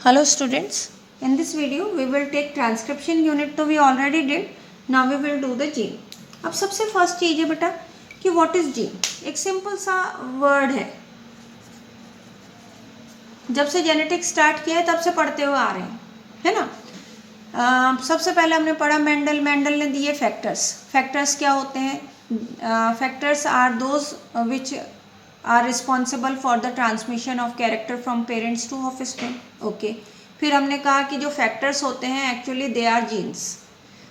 Hello students, in this video we will take transcription unit तो we already did. Now we will do the gene. अब सबसे first चीज है बेटा कि what is gene. एक सिंपल सा वर्ड है, जब से जेनेटिक्स स्टार्ट किया है तब से पढ़ते हुए आ रहे हैं, है ना. सबसे पहले हमने पढ़ा मेंडल ने दिए फैक्टर्स. फैक्टर्स क्या होते हैं? Factors are those which are responsible for the transmission of character from parents to offspring. Okay, फिर हमने कहा कि जो फैक्टर्स होते हैं एक्चुअली दे आर जीन्स.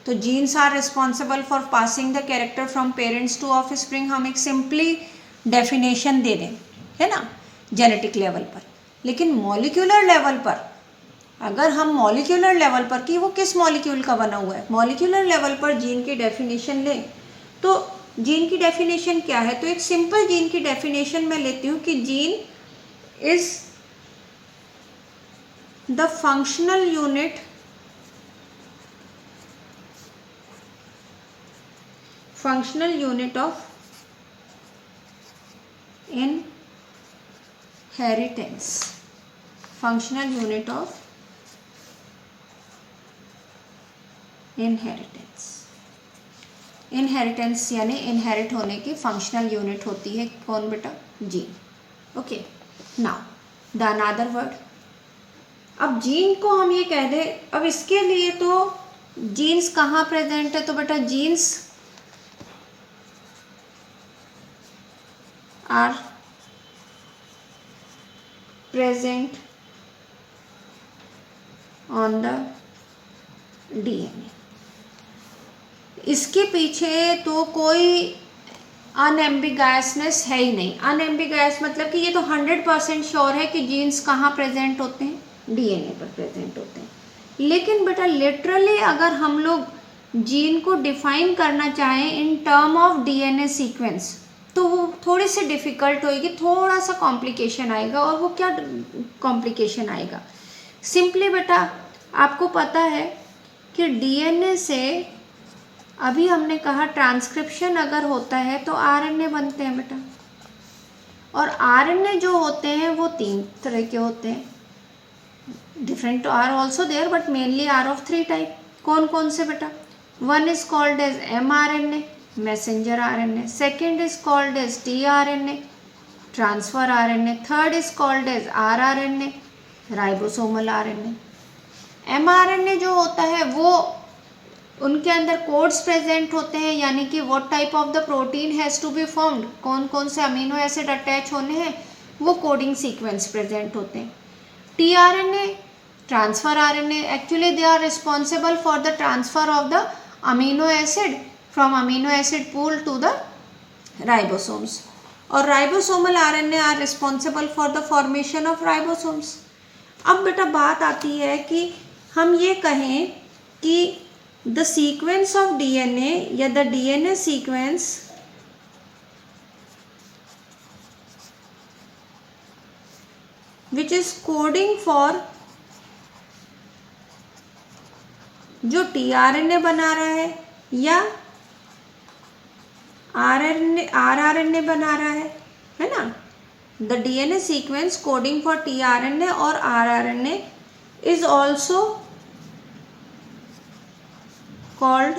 तो genes are responsible for passing the character from parents to offspring. हम एक सिंपली डेफिनेशन दे दें, है ना, जेनेटिक लेवल पर. लेकिन मॉलिक्यूलर लेवल पर, अगर हम मॉलिक्यूलर लेवल पर कि वो किस मॉलिक्यूल का बना हुआ है, मॉलिक्यूलर लेवल पर जीन की डेफिनेशन लें तो जीन की डेफिनेशन क्या है? तो एक सिंपल जीन की डेफिनेशन मैं लेती हूँ कि gene is the functional unit of inheritance. Functional unit of inheritance यानी इनहेरिट होने की फंक्शनल यूनिट होती है कौन बेटा? Gene. Okay, now the another word. अब जीन को हम ये कह दें, अब इसके लिए तो जीन्स कहाँ प्रेजेंट है? तो बेटा genes are present on the DNA. इसके पीछे तो कोई अनएम्बिगसनेस है ही नहीं. अनएम्बिगस मतलब कि ये तो 100% श्योर है कि जीन्स कहाँ प्रेजेंट होते हैं? डीएनए पर प्रेजेंट होते हैं. लेकिन बेटा लिटरली अगर हम लोग जीन को डिफाइन करना चाहें in term of DNA sequence तो वो थोड़ी सी डिफ़िकल्ट होएगी, थोड़ा सा कॉम्प्लिकेशन आएगा. और वो क्या कॉम्प्लिकेशन आएगा? सिंपली बेटा आपको पता है कि डीएनए से, अभी हमने कहा ट्रांसक्रिप्शन अगर होता है तो आरएनए बनते हैं बेटा. और आरएनए जो होते हैं वो 3 तरह के होते हैं. Different are also there but mainly are of 3 type. कौन कौन से बेटा? One is called as mRNA, messenger RNA. Second is called as tRNA, transfer RNA. Third is called as rRNA, ribosomal RNA. mRNA जो होता है वो उनके अंदर कोड्स प्रेजेंट होते हैं, यानी कि what type of the protein has to be formed, कौन कौन से अमीनो एसिड अटैच होने हैं, वो कोडिंग सीक्वेंस प्रेजेंट होते हैं. tRNA, transfer RNA, actually they are responsible for the transfer of the amino acid from amino acid pool to the ribosomes. और ribosomal RNA are responsible for the formation of ribosomes. अब बेटा बात आती है कि हम ये कहें कि the sequence of DNA या the DNA sequence which is coding for जो tRNA बना रहा है या rRNA बना रहा है ना. the DNA sequence coding for tRNA और rRNA is also called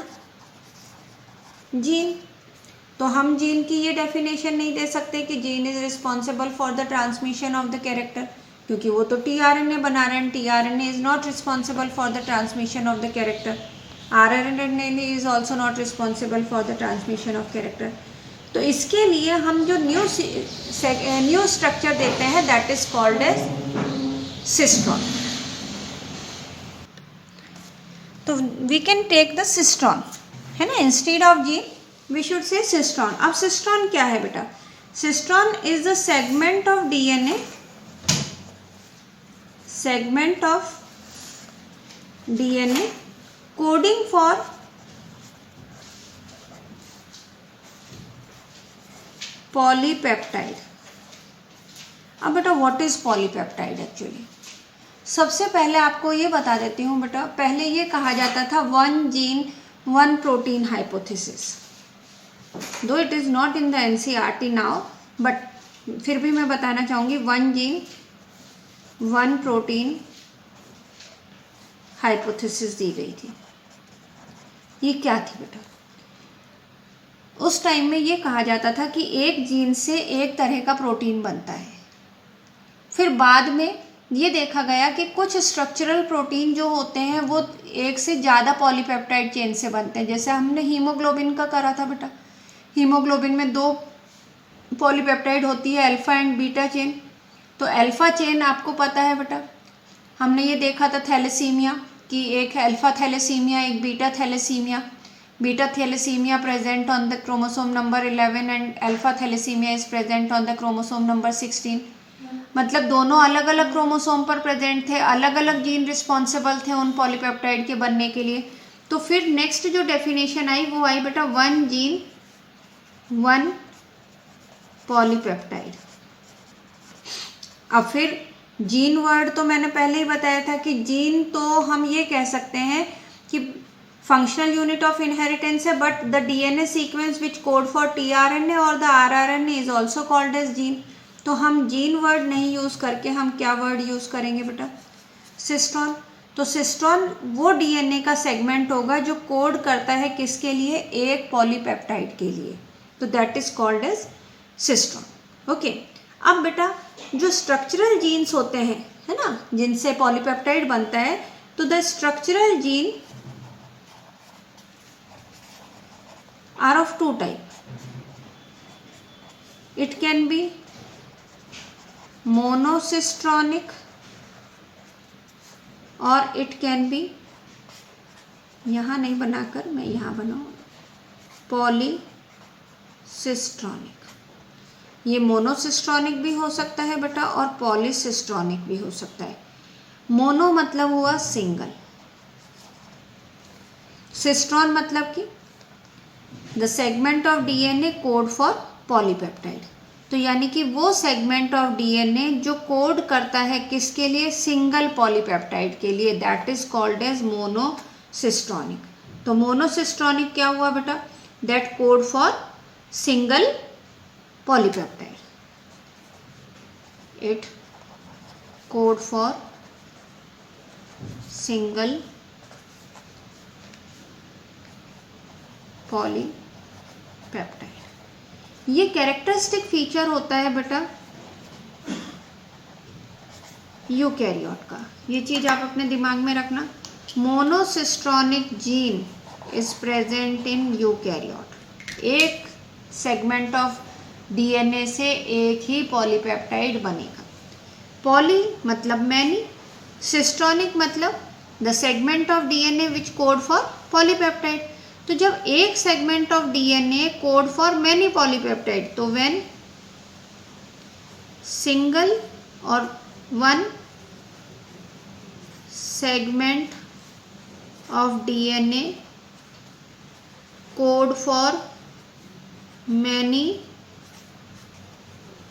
gene. तो हम जीन की ये डेफिनेशन नहीं दे सकते कि gene is responsible for the transmission of the character, क्योंकि वो तो tRNA बना रहे हैं. tRNA is not responsible for the transmission of the character. rRNA is also not responsible for the transmission of character. तो इसके लिए हम जो न्यू स्ट्रक्चर देते हैं that is called as cistron. तो we can take the cistron, है ना, instead of gene we should say cistron. अब सिस्ट्रॉन क्या है बेटा? Cistron is the segment of DNA, coding for polypeptide. अब बेटा व्हाट इज पॉलीपेप्टाइड एक्चुअली? सबसे पहले आपको ये बता देती हूँ बेटा, पहले ये कहा जाता था 1 जीन 1 प्रोटीन हाइपोथेसिस. दो it is not in the NCERT now, but फिर भी मैं बताना चाहूँगी 1 जीन 1 प्रोटीन हाइपोथेसिस दी गई थी। ये क्या थी बेटा? उस टाइम में ये कहा जाता था कि एक जीन से एक तरह का प्रोटीन बनता है। फिर बाद में ये देखा गया कि कुछ स्ट्रक्चरल प्रोटीन जो होते हैं वो एक से ज़्यादा पॉलीपेप्टाइड चेन से बनते हैं। जैसे हमने हीमोग्लोबिन का करा था बेटा, हीमोग्लोबिन में 2 पॉलीपेप्टाइड होती है, अल्फ़ा एंड बीटा चेन। तो अल्फ़ा चेन आपको पता है बेटा, हमने ये देखा था थैलेसीमिया कि एक है अल्फ़ा थैलेसीमिया, एक beta thalassemia. Beta thalassemia present on the chromosome number 11 and alpha thalassemia is present on the chromosome number 16। मतलब दोनों अलग अलग क्रोमोसोम पर प्रेजेंट थे, अलग अलग जीन रिस्पॉन्सिबल थे उन पॉलीपेप्टाइड के बनने के लिए। तो फिर नेक्स्ट जो डेफिनेशन आई वो आई बेटा 1 जीन 1 पॉलीपेप्टाइड। अब फिर जीन वर्ड तो मैंने पहले ही बताया था कि जीन तो हम ये कह सकते हैं कि फंक्शनल यूनिट ऑफ इनहेरिटेंस है, but the DNA sequence which code for tRNA और the rRNA is also called as gene. तो हम जीन वर्ड नहीं यूज़ करके हम क्या वर्ड यूज़ करेंगे बेटा? सिस्टोन। तो सिस्टोन वो डीएनए का सेगमेंट होगा जो कोड करता है किसके लिए? एक पॉलीपेप्टाइड के लिए। तो that is called as cistron. Okay, अब बेटा जो स्ट्रक्चरल जीन्स होते हैं, है ना, जिनसे पॉलीपेप्टाइड बनता है, तो the structural gene are of 2 type. It can be monocistronic और इट कैन बी, यहाँ नहीं बनाकर मैं यहाँ बनाऊँ, पॉलीसिस्ट्रॉनिक। ये मोनोसिस्ट्रॉनिक भी हो सकता है बेटा और पॉलीसिस्ट्रॉनिक भी हो सकता है। मोनो मतलब हुआ सिंगल, सिस्ट्रॉन मतलब कि the segment of DNA code for polypeptide. तो यानी कि वो सेगमेंट ऑफ डीएनए जो कोड करता है किसके लिए? सिंगल पॉलीपेप्टाइड के लिए, that is called as monocistronic. तो मोनोसिस्ट्रॉनिक क्या हुआ बेटा? That code for single polypeptide, it code for single polypeptide. ये कैरेक्टरिस्टिक फीचर होता है बेटा यूकैरियोट का। ये चीज आप अपने दिमाग में रखना। Monocistronic gene is present in eukaryote. एक सेगमेंट ऑफ डीएनए से एक ही पॉलीपेप्टाइड बनेगा। पॉली मतलब मैनी, सिस्ट्रॉनिक मतलब the segment of DNA which code for polypeptide. तो जब एक segment of DNA code for many polypeptide, तो व्हेन सिंगल और one segment of DNA code for many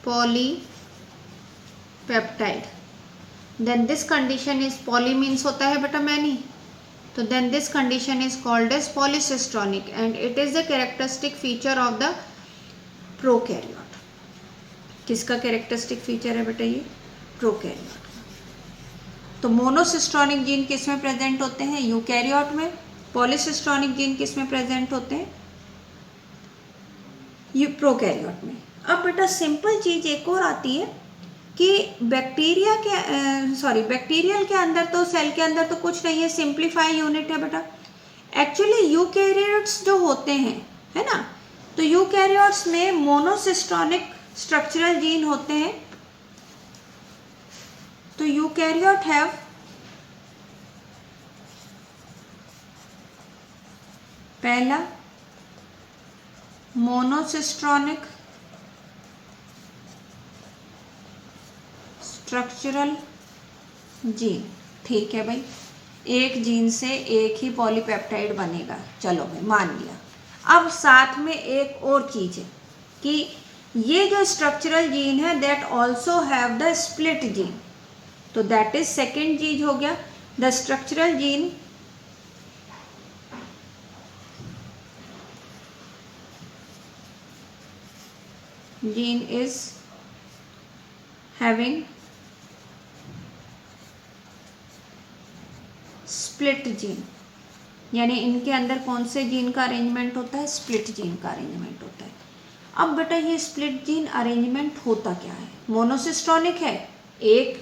polypeptide, then this condition is, poly means होता है बेटा many, तो then this condition is called as polycistronic and it is the characteristic feature of the prokaryote. किसका characteristic feature है बेटा? ये prokaryote का। तो मोनोसिस्ट्रॉनिक जीन किस में प्रेजेंट होते हैं? यूकैरियोट में। पॉलीसिस्ट्रॉनिक जीन किस में प्रेजेंट होते हैं? प्रोकैरियोट में। अब बेटा सिंपल चीज एक और आती है कि बैक्टीरिया के बैक्टीरियल के अंदर तो, सेल के अंदर तो कुछ नहीं है, सिंप्लीफाई यूनिट है बेटा। एक्चुअली यूकैरियोट्स जो होते हैं, है ना, तो यूकैरियोट्स में मोनोसिस्ट्रॉनिक स्ट्रक्चरल जीन होते हैं। तो यूकैरियोट हैव पहला मोनोसिस्ट्रॉनिक स्ट्रक्चरल जीन। ठीक है भाई, एक जीन से एक ही पॉलीपेप्टाइड बनेगा, चलो भाई मान लिया। अब साथ में एक और चीज है कि ये जो स्ट्रक्चरल जीन है that also have the split gene. तो दैट इज सेकेंड चीज हो गया। The structural gene is having split gene, यानी इनके अंदर कौन से जीन का अरेंजमेंट होता है, स्प्लिट जीन का अरेंजमेंट होता है। अब बेटा ये स्प्लिट जीन अरेंजमेंट होता क्या है, मोनोसिस्टोनिक है, एक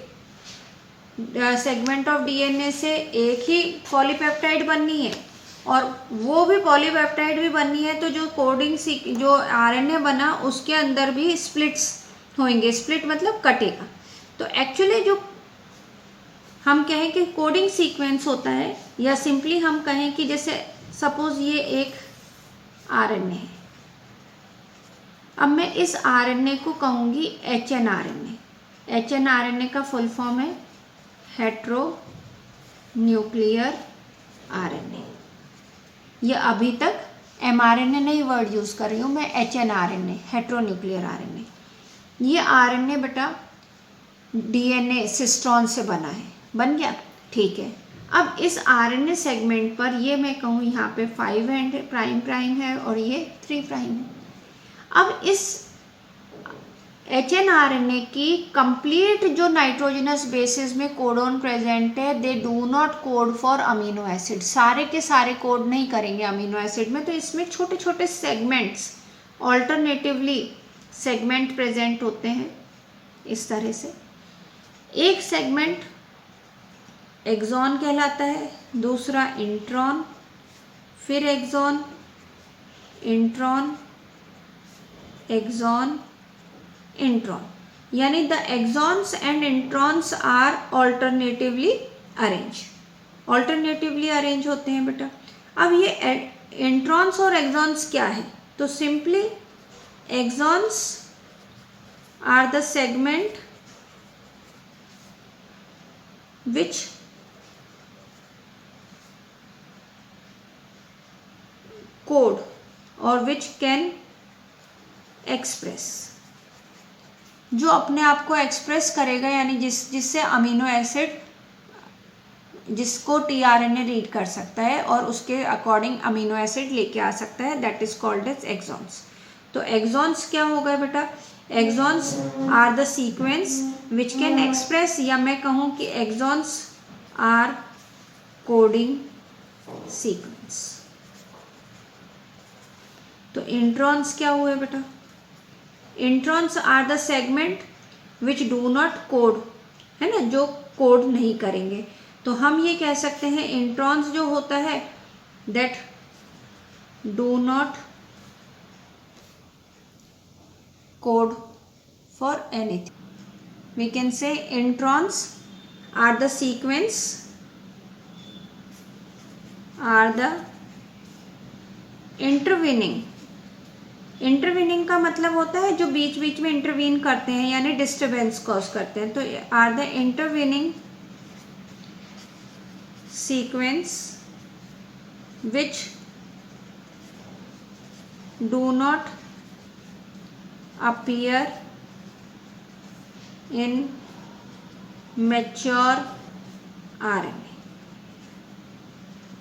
सेगमेंट ऑफ डीएनए से एक ही पॉलीपेप्टाइड बननी है और वो भी पॉलीपेप्टाइड भी बननी है, तो जो कोडिंग जो आरएनए बना उसके अंदर भी स्प्लिट्स होंगे, स्प्लिट मतलब कटेगा। तो एक्चुअली जो हम कहें कि कोडिंग सीक्वेंस होता है, या सिंपली हम कहें कि जैसे सपोज ये एक आरएनए है, अब मैं इस आरएनए को कहूँगी एचएनआरएनए। एचएनआरएनए का फुल फॉर्म है हेट्रो न्यूक्लियर आरएनए। ये अभी तक एमआरएनए नहीं वर्ड यूज़ कर रही हूँ मैं, एचएनआरएनए, हेट्रो न्यूक्लियर आरएनए। ये आरएनए बेटा डीएनए सिस्ट्रॉन से बना है, बन गया, ठीक है। अब इस आरएनए सेगमेंट पर ये मैं कहूँ यहाँ पे 5 एंड प्राइम है और ये 3 प्राइम है। अब इस एचएनआरएनए की कंप्लीट जो नाइट्रोजनस बेसिस में कोडोन प्रेजेंट है, they do not code for amino acid, सारे के सारे कोड नहीं करेंगे अमीनो एसिड में, तो इसमें छोटे छोटे सेगमेंट्स, ऑल्टरनेटिवली सेगमेंट प्रेजेंट होते हैं इस तरह से। एक सेगमेंट एक्सॉन कहलाता है, दूसरा इंट्रॉन, फिर एक्सॉन, इंट्रॉन, एक्सॉन, इंट्रॉन, यानी the exons and introns are alternatively arrange, alternatively arrange होते हैं बेटा। अब ये इंट्रॉन्स और एक्सॉन्स क्या है, तो simply exons are the segment which code or which can express, जो अपने आप को एक्सप्रेस करेगा, यानी जिससे अमीनो एसिड, जिसको टीआरएनए रीड कर सकता है और उसके अकॉर्डिंग अमीनो एसिड लेके आ सकता है, that is called as exons. तो एक्सॉन्स क्या हो गए बेटा, exons are the sequence which can express, या मैं कहूँ कि एक्सॉन्स आर कोडिंग सीक्वेंस। तो इंट्रॉन्स क्या हुए बेटा, introns are the segment which do not code, है ना, जो कोड नहीं करेंगे। तो हम ये कह सकते हैं इंट्रॉन्स जो होता है that do not code for anything. We can say introns are the sequence, are the intervening. Intervening का मतलब होता है जो बीच बीच में इंटरवीन करते हैं, यानी डिस्टर्बेंस कॉज करते हैं। तो are the intervening sequence which do not appear in mature RNA,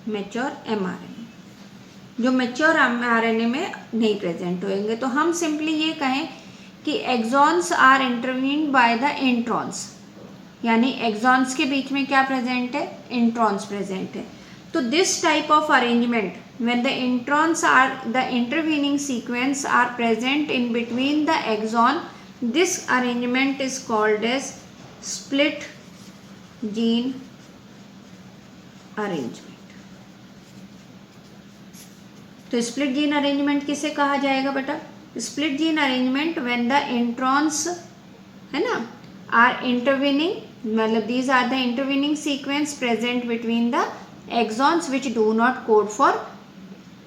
mature mRNA, जो mature RNA में नहीं प्रेजेंट होंगे। तो हम सिंपली ये कहें कि exons are intervened by the introns, यानी एक्सॉन्स के बीच में क्या प्रेजेंट है, इंट्रॉन्स प्रेजेंट है। तो this type of arrangement when the introns are the intervening sequence are present in between the axon, this arrangement is called as split gene arrangement. तो split gene arrangement किसे कहा जाएगा बेटा, split gene arrangement when the introns, है ना, are intervening, मतलब these are the intervening sequence present between the axons which do not code for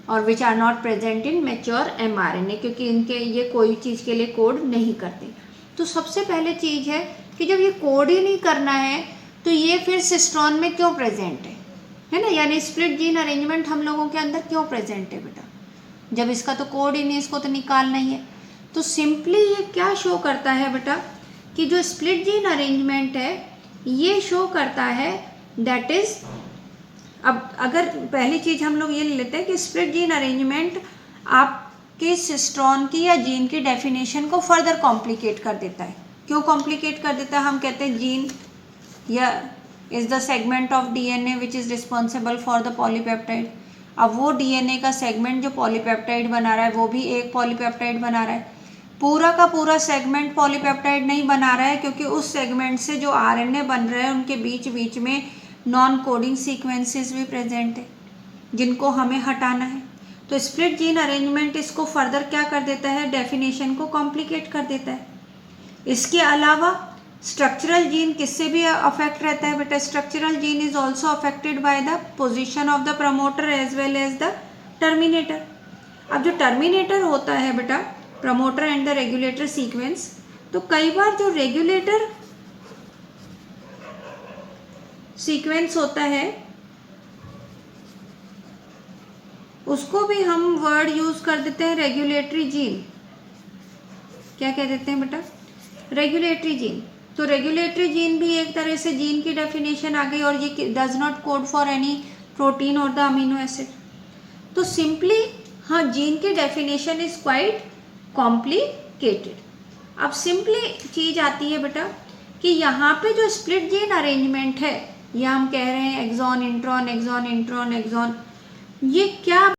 और which are not present in mature mRNA, क्योंकि इनके ये कोई चीज़ के लिए कोड नहीं करते। तो सबसे पहले चीज़ है कि जब ये कोड ही नहीं करना है तो ये फिर सिस्ट्रॉन में क्यों प्रेजेंट है ना, यानी स्प्लिट जीन अरेंजमेंट हम लोगों के अंदर क्यों प्रेजेंट है बेटा, जब इसका तो कोड ही नहीं, इसको तो निकालना ही है। तो सिंपली ये क्या शो करता है बेटा कि जो स्प्लिट जीन अरेंजमेंट है ये शो करता है दैट इज, अब अगर पहली चीज़ हम लोग ये ले लेते हैं कि स्प्लिट जीन अरेंजमेंट आपके सिस्ट्रॉन की या जीन की डेफिनेशन को फर्दर कॉम्प्लिकेट कर देता है। क्यों कॉम्प्लिकेट कर देता है, हम कहते हैं जीन या is the segment of DNA which is responsible for the polypeptide. अब वो डीएनए का सेगमेंट जो पॉलीपेप्टाइड बना रहा है वो भी एक पॉलीपेप्टाइड बना रहा है। पूरा का पूरा सेगमेंट पॉलीपेप्टाइड नहीं बना रहा है, क्योंकि उस सेगमेंट से जो आरएनए बन रहे हैं उनके बीच बीच में नॉन कोडिंग सीक्वेंसेस भी प्रेजेंट है जिनको हमें हटाना है। तो स्प्लिट जीन अरेंजमेंट इसको फर्दर क्या कर देता है, डेफिनेशन को कॉम्प्लिकेट कर देता है। इसके अलावा स्ट्रक्चरल जीन किससे भी अफेक्ट रहता है बेटा, structural gene is also affected by the position of the promoter as well as the terminator. अब जो टर्मिनेटर होता है बेटा, promoter and the regulator sequence, तो कई बार जो रेगुलेटर सीक्वेंस होता है उसको भी हम वर्ड यूज कर देते हैं रेगुलेटरी जीन। क्या कह देते हैं बेटा, रेगुलेटरी जीन। तो रेगुलेटरी जीन भी एक तरह से जीन की डेफिनेशन आ गई, और ये does not code for any protein और द अमीनो एसिड। तो सिंपली हाँ, जीन की डेफिनेशन इज क्वाइट कॉम्प्लिकेटेड। अब सिंपली चीज आती है बेटा कि यहाँ पे जो स्प्लिट जीन अरेंजमेंट है, या हम कह रहे हैं exon intron exon intron exon, ये क्या